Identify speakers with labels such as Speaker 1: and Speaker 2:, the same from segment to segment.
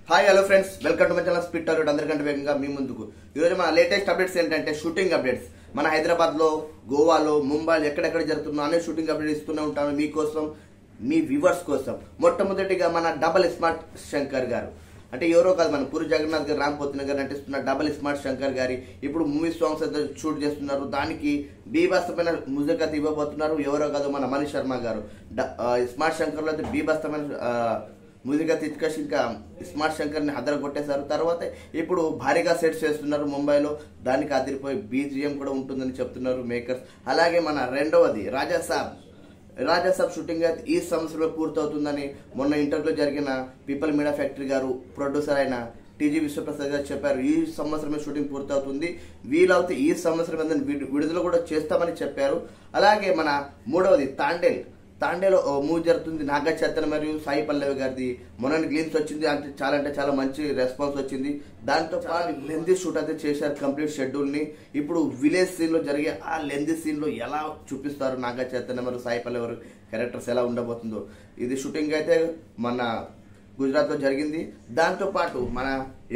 Speaker 1: Hi hello friends, welcome to my channel speed Tollywood. అందరికంటే వేగంగా మీ ముందుకు. ఈరోజు మన లేటెస్ట్ అప్డేట్స్ ఏంటంటే షూటింగ్ అప్డేట్స్. మన హైదరాబాద్ లో, గోవాలో, ముంబైలో ఎక్కడెక్కడ జరుగుతున్నా అనే షూటింగ్ అప్డేట్ ఇస్తూనే ఉంటాను మీకోసం, మీ వ్యూవర్స్ కోసం. మొట్టమొదటిగా మన డబల్ స్మార్ట్ శంకర్ గారు, అంటే ఎవరో కాదు, మన పూరి జగన్నాథ్ గారు, రామ్ పోతిన గారు నటిస్తున్న డబల్ స్మార్ట్ శంకర్ గారి ఇప్పుడు మూవీ సాంగ్స్ అయితే షూట్ చేస్తున్నారు. దానికి బీభత్సమైన మ్యూజిక్ అయితే ఇవ్వబోతున్నారు. ఎవరో కాదు, మన మనీష్ శర్మ గారు. స్మార్ట్ శంకర్ లో అయితే బీభత్సమైన మ్యూజిక్ అయితే ఇచ్చుకేసి ఇంకా స్మార్ట్ శంకర్ ని అదర కొట్టేశారు. తర్వాత ఇప్పుడు భారీగా సెట్స్ చేస్తున్నారు ముంబైలో. దానికి అదిరిపోయి బీజిఎం కూడా ఉంటుందని చెప్తున్నారు మేకర్స్. అలాగే మన రెండవది రాజాసాబ్ షూటింగ్ అయితే ఈ సంవత్సరంలో పూర్తవుతుందని మొన్న ఇంటర్వ్యూలో జరిగిన పీపుల్ మీడియా ఫ్యాక్టరీ గారు ప్రొడ్యూసర్ అయిన టీజీ విశ్వప్రసాద్ గారు చెప్పారు. ఈ సంవత్సరమే షూటింగ్ పూర్తవుతుంది, వీలవుతే ఈ సంవత్సరం విడుదల కూడా చేస్తామని చెప్పారు. అలాగే మన మూడవది తాండేలో మూవీ జరుగుతుంది. నాగ చైతన్య మరియు సాయి పల్లవి గారిది మొన్న గ్లిమ్స్ వచ్చింది. అంటే చాలా మంచి రెస్పాన్స్ వచ్చింది. దాంతో పాటు లెందీ షూట్ అయితే చేశారు, కంప్లీట్ షెడ్యూల్ ని. ఇప్పుడు విలేజ్ సీన్ లో జరిగే ఆ లెందీ సీన్ లో ఎలా చూపిస్తారు నాగ చైతన్య మరియు సాయి పల్లవి క్యారెక్టర్స్ ఎలా ఉండబోతుందో. ఇది షూటింగ్ అయితే మన గుజరాత్ లో జరిగింది. దాంతో పాటు మన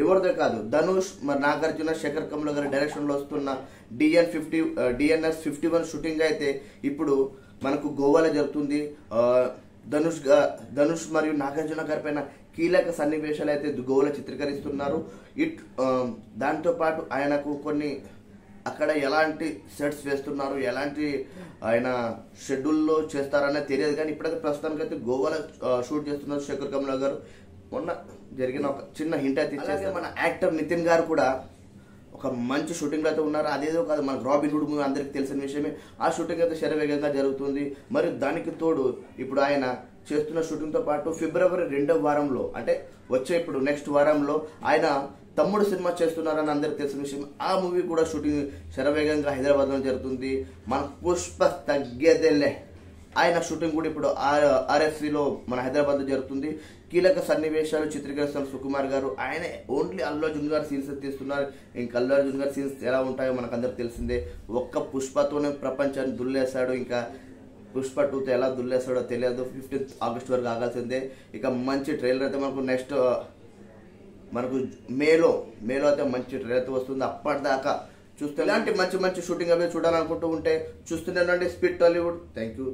Speaker 1: ఎవరిదో కాదు, ధనుష్ మరి నాగార్జున, శేఖర్ కమల గారి డైరెక్షన్ లో వస్తున్న DNS 51 షూటింగ్ అయితే ఇప్పుడు మనకు గోవాలో జరుగుతుంది. ధనుష్ మరియు నాగార్జున గారి పైన కీలక సన్నివేశాలు అయితే గోవాలో చిత్రీకరిస్తున్నారు. దాంతో పాటు ఆయనకు కొన్ని అక్కడ ఎలాంటి సెట్స్ వేస్తున్నారు, ఎలాంటి ఆయన షెడ్యూల్లో చేస్తారనే తెలియదు. కానీ ఇప్పుడైతే ప్రస్తుతానికి అయితే గోవాలో షూట్ చేస్తున్నారు శేఖర్ కమల గారు. మొన్న జరిగిన ఒక చిన్న హింట్ అయితే ఇచ్చేసి మన యాక్టర్ నితిన్ గారు కూడా ఒక మంచి షూటింగ్ అయితే ఉన్నారు. అదేదో కాదు, మన రాబిన్ హుడ్ మూవీ అందరికి తెలిసిన విషయమే. ఆ షూటింగ్ అయితే శరవేగంగా జరుగుతుంది. మరి దానికి తోడు ఇప్పుడు ఆయన చేస్తున్న షూటింగ్ తో పాటు ఫిబ్రవరి 2వ వారంలో, అంటే వచ్చే ఇప్పుడు నెక్స్ట్ వారంలో ఆయన తమ్ముడు సినిమా చేస్తున్నారని అందరికి తెలిసిన విషయం. ఆ మూవీ కూడా షూటింగ్ శరవేగంగా హైదరాబాద్ లో జరుగుతుంది. మన పుష్ప తగ్గేదేలే ఆయన షూటింగ్ కూడా ఇప్పుడు RFC లో మన హైదరాబాద్ లో జరుగుతుంది. కీలక సన్నివేశాలు చిత్రీకరిస్తున్న సుకుమార్ గారు. ఆయన ఓన్లీ అల్లు అర్జున్ గారు సీన్స్ తీస్తున్నారు. ఇంకా అల్లు అర్జున్ గారి సీన్స్ ఎలా ఉంటాయో మనకు అందరికి తెలిసిందే. ఒక్క పుష్పతోనే ప్రపంచాన్ని దుల్లేశాడు. ఇంకా పుష్ప 2తో ఎలా దుల్లేస్తాడో తెలియదు. 15th ఆగస్ట్ వరకు ఆగాల్సిందే. ఇక మంచి ట్రైలర్ అయితే మనకు నెక్స్ట్ మనకు మేలో అయితే మంచి ట్రైలర్ అయితే వస్తుంది. అప్పటిదాకా చూస్తే ఇలాంటి మంచి షూటింగ్ అవి చూడాలనుకుంటూ ఉంటే చూస్తూనే ఉండండి స్పీడ్ టాలీవుడ్. Thank you.